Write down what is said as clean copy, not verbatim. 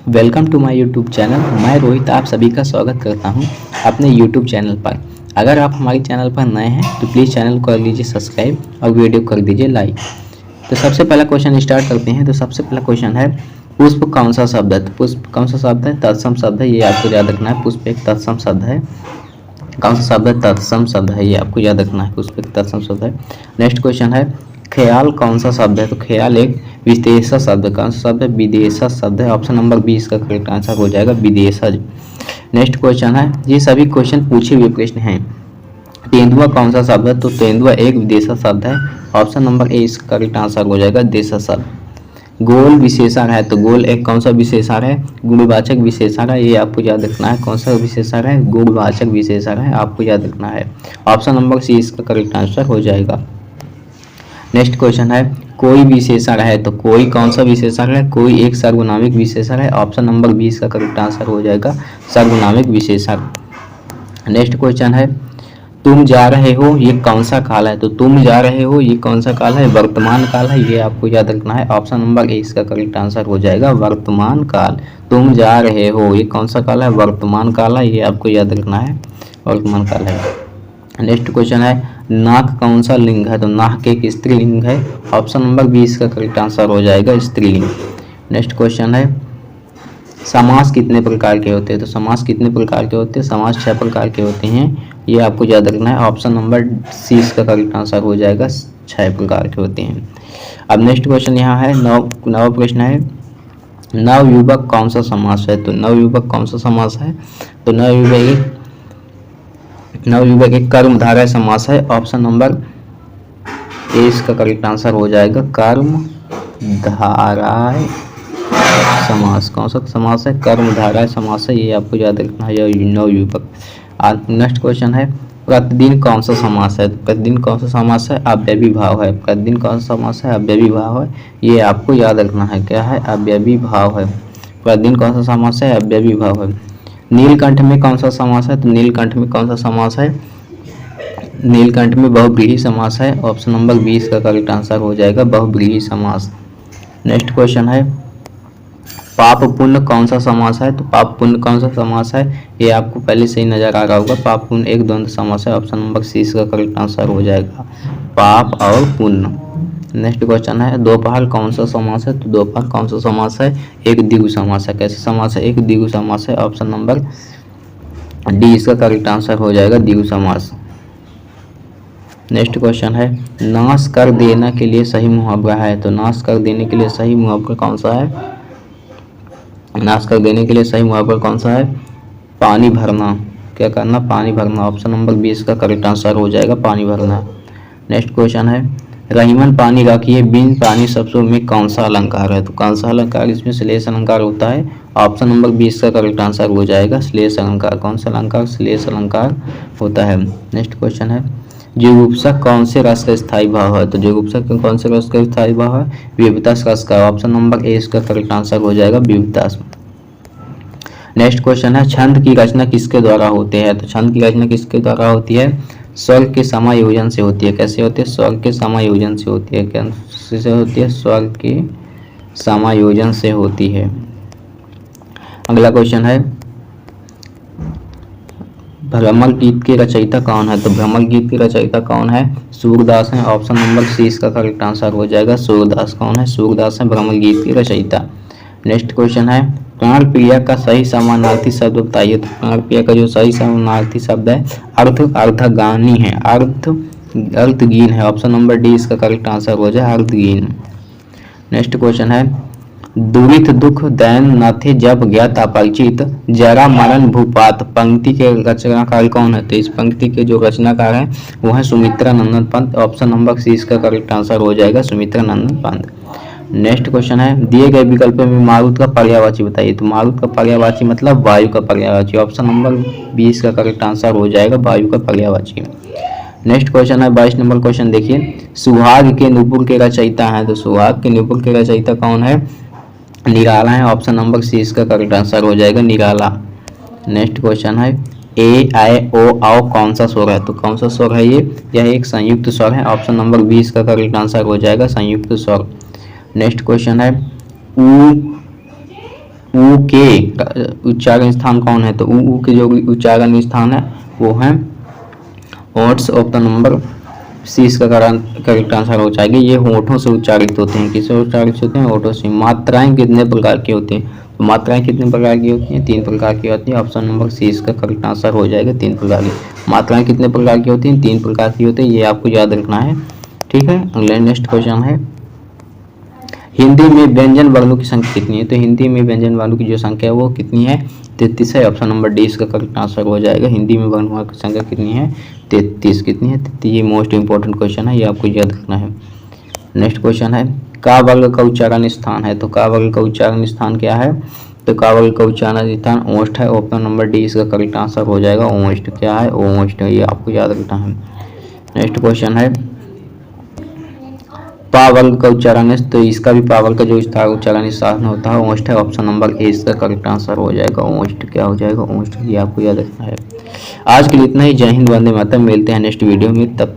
Welcome to my YouTube channel. मैं रोहित आप सभी का स्वागत करता हूं अपने यूट्यूब चैनल पर। अगर आप हमारे चैनल पर नए हैं तो प्लीज़ चैनल को कर लीजिए सब्सक्राइब और वीडियो कर दीजिए लाइक। तो सबसे पहला क्वेश्चन स्टार्ट करते हैं। तो सबसे पहला क्वेश्चन है, पुष्प कौन सा शब्द है? तो पुष्प कौन सा शब्द है? तत्सम शब्द है, ये आपको याद रखना है। पुष्प एक तत्सम शब्द है। कौन सा शब्द है? तत्सम शब्द है, ये आपको याद रखना है। पुष्प एक तत्सम शब्द है। नेक्स्ट क्वेश्चन है, ख्याल कौन सा शब्द है? तो ख्याल एक विदेशज शब्द है। कौन सा शब्द है? विदेशज शब्द है। ऑप्शन नंबर 20 का करेक्ट आंसर हो जाएगा विदेशज। नेक्स्ट क्वेश्चन है, ये सभी क्वेश्चन पूछे हुए प्रश्न हैं। तेंदुआ कौन सा शब्द है? तो तेंदुआ एक विदेशज शब्द है। ऑप्शन नंबर ए इसका करेक्ट आंसर हो जाएगा देशज शब्द। गोल विशेषण है, तो गोल एक कौन सा विशेषण है? गुणवाचक विशेषण है, ये आपको याद रखना है। कौन सा विशेषण है? गुणवाचक विशेषण है, आपको याद रखना है। ऑप्शन नंबर सी इसका करेक्ट आंसर हो जाएगा। नेक्स्ट क्वेश्चन है, कोई विशेषण है, तो कोई कौन सा विशेषण है? कोई एक सर्वनामिक विशेषण है। ऑप्शन नंबर 20 का करेक्ट आंसर हो जाएगा सर्वनामिक विशेषण। नेक्स्ट क्वेश्चन है, तुम जा रहे हो, ये कौन सा काल है? तो तुम जा रहे हो, ये कौन सा काल है? वर्तमान काल है, ये आपको याद रखना है। ऑप्शन नंबर ए इसका करेक्ट आंसर हो जाएगा वर्तमान काल। तुम जा रहे हो, ये कौन सा काल है? वर्तमान काल है, ये आपको याद रखना है, वर्तमान काल है। नेक्स्ट क्वेश्चन है, नाक कौन सा लिंग है? तो नाक एक स्त्रीलिंग है। ऑप्शन नंबर 20 का करेक्ट आंसर हो जाएगा स्त्रीलिंग। नेक्स्ट क्वेश्चन है, समास कितने प्रकार के होते हैं? तो समास कितने प्रकार के होते हैं? समास 6 प्रकार के होते हैं, ये आपको याद रखना है। ऑप्शन नंबर सी इसका करेक्ट आंसर हो जाएगा 6 प्रकार के होते हैं। अब नेक्स्ट क्वेश्चन यहाँ है, नव प्रश्न है, नवयुवक कौन सा समास है? तो नवयुवक कौन सा समास है? तो नवयुवक एक कर्मधारय समास है। ऑप्शन नंबर ए इसका करेक्ट आंसर हो जाएगा कर्मधारय समास। कौन सा समास है? कर्मधारय समास है, ये आपको याद रखना है नवयुवक। नेक्स्ट क्वेश्चन है, प्रतिदिन कौन सा समास है? प्रतिदिन कौन सा समास है? अव्ययी भाव है। प्रतिदिन कौन सा समास है? अव्ययी भाव है, ये आपको याद रखना है। क्या है? अव्ययी भाव है। प्रतिदिन कौन सा समास है? अव्ययी भाव है। नीलकंठ में कौन सा समास है? तो नीलकंठ में कौन सा समास है? नीलकंठ में बहुव्रीहि समास है। ऑप्शन नंबर 20 का करेक्ट आंसर हो जाएगा बहुव्रीहि समास। नेक्स्ट क्वेश्चन है, पाप पुण्य कौन सा समास है? तो पाप पुण्य कौन सा समास है? ये आपको पहले से ही नजर आ रहा होगा। पाप पुण्य एक द्वंद्व समास है। ऑप्शन नंबर सी का करेक्ट आंसर हो जाएगा पाप और पुण्य। नेक्स्ट क्वेश्चन है, दोपहर कौन सा समास है? तो दोपहर कौन सा समास है? एक द्विगु समास है। कैसे समास है? एक द्विगु समास है। ऑप्शन नंबर डी इसका करेक्ट आंसर हो जाएगा द्विगु समास। नेक्स्ट क्वेश्चन है, नाश कर देने के लिए सही मुहावरा है। तो नाश कर देने के लिए सही मुहावरा कौन सा है? नाश कर देने के लिए सही मुहावरा कौन सा है? पानी भरना। क्या करना? पानी भरना। ऑप्शन नंबर 20 का करेक्ट आंसर हो जाएगा पानी भरना। नेक्स्ट क्वेश्चन है, रहीमन पानी रखिए बिन पानी शब्दों में कौन सा अलंकार है? तो कौन सा अलंकार? इसमें श्लेष अलंकार होता है। ऑप्शन नंबर 20 का करेक्ट आंसर हो जाएगा श्लेष अलंकार। कौन सा अलंकार? श्लेष अलंकार होता है। नेक्स्ट क्वेश्चन है, जुगुप्सा कौन से रस का स्थायी भाव है? तो जुगुप्सा कौन से रस का स्थायी भाव है? विविधता रस का। ऑप्शन नंबर ए इसका करेक्ट आंसर हो जाएगा विविधता। नेक्स्ट क्वेश्चन है, छंद की रचना किसके द्वारा होते हैं? तो छंद की रचना किसके द्वारा होती है? स्वर के समायोजन से होती है। कैसे होती है? स्वर के समायोजन से होती है। कैसे होती है? स्वर के समायोजन से होती है। अगला क्वेश्चन है, भ्रमर गीत के रचयिता कौन है? तो भ्रमर गीत के रचयिता कौन है? सूरदास है। ऑप्शन नंबर सी इसका करेक्ट आंसर हो जाएगा सूरदास। कौन है? सूरदास है भ्रमर गीत के रचयिता। नेक्स्ट क्वेश्चन है, प्राण प्रिया का सही समानार्थी शब्द बताइए। तो प्राण प्रिया का जो सही समानार्थी शब्द है अर्थगानी है, अर्थगीन है। ऑप्शन नंबर डी इसका करेक्ट आंसर हो जाए अर्थगीन। नेक्स्ट क्वेश्चन है, दुरित दुख दैन नाथे जब ज्ञात अपरिचित जरा मरण भूपात पंक्ति के रचनाकार कौन है? तो इस पंक्ति के जो रचनाकार है वो है सुमित्रा नंदन पंत। ऑप्शन नंबर सी इसका करेक्ट आंसर हो जाएगा सुमित्रा नंदन पंत। नेक्स्ट क्वेश्चन है, दिए गए विकल्प में मारुत का पर्यायवाची बताइए। तो मारुत का पर्यायवाची मतलब वायु का पर्यायवाची। ऑप्शन नंबर 20 का करेक्ट आंसर हो जाएगा वायु का पर्यायवाची। नेक्स्ट क्वेश्चन है 22 नंबर क्वेश्चन देखिए, सुहाग के नुपुर के रचयिता है। तो सुहाग के नुपुर के रचयिता कौन है? निराला है। ऑप्शन नंबर सी इसका करेक्ट आंसर हो जाएगा निराला। नेक्स्ट क्वेश्चन है, ए आई ओ आओ कौन सा स्वर है? तो कौन सा स्वर है ये? यह एक संयुक्त स्वर है। ऑप्शन नंबर 20 का करेक्ट आंसर हो जाएगा संयुक्त स्वर। नेक्स्ट क्वेश्चन है, ऊ ऊ के उच्चारण स्थान कौन है? तो ऊ के जो उच्चारण स्थान है वो है oats of the number C. इसका करेक्ट आंसर हो जाएगा। ये होठों से उच्चारित होते हैं। किससे उच्चारित होते हैं? होठों से। मात्राएं कितने प्रकार की होती हैं? तो मात्राएं कितने प्रकार की होती हैं? 3 प्रकार की होती है। ऑप्शन नंबर सी इसका करेक्ट आंसर हो जाएगा, 3 प्रकार की। मात्राएं कितने प्रकार की होती हैं? 3 प्रकार की होती है। ये आपको याद रखना है, ठीक है। अगला नेक्स्ट क्वेश्चन है, हिंदी में व्यंजन वर्णों की संख्या कितनी है? तो हिंदी में व्यंजन वर्णों की जो संख्या है वो कितनी है? 33 है। ऑप्शन नंबर डी इसका करेक्ट आंसर हो जाएगा। हिंदी में वर्णों की संख्या कितनी है? 33। कितनी है? 33। ये मोस्ट इंपॉर्टेंट क्वेश्चन है, ये आपको याद रखना है। नेक्स्ट क्वेश्चन है, का वर्ग का उच्चारण स्थान है? तो का वर्ग का उच्चारण स्थान क्या है? तो का वर्ग का उच्चारण स्थान ओष्ठ है। ऑप्शन नंबर डी इसका करेक्ट आंसर हो जाएगा। ओष्ठ क्या है? ओष्ठ, ये आपको याद रखना है। नेक्स्ट क्वेश्चन है, पा वर्ग का उच्चारण है। तो इसका भी पा वर्ग का जो उच्चारण स्थान होता है ओष्ठ है। ऑप्शन नंबर ए इसका करेक्ट आंसर हो जाएगा। ओष्ठ क्या हो जाएगा? ओष्ठ, ये आपको याद रखना है। आज के लिए इतना ही। जय हिंद, वंदे मातरम। मिलते हैं नेक्स्ट वीडियो में, तब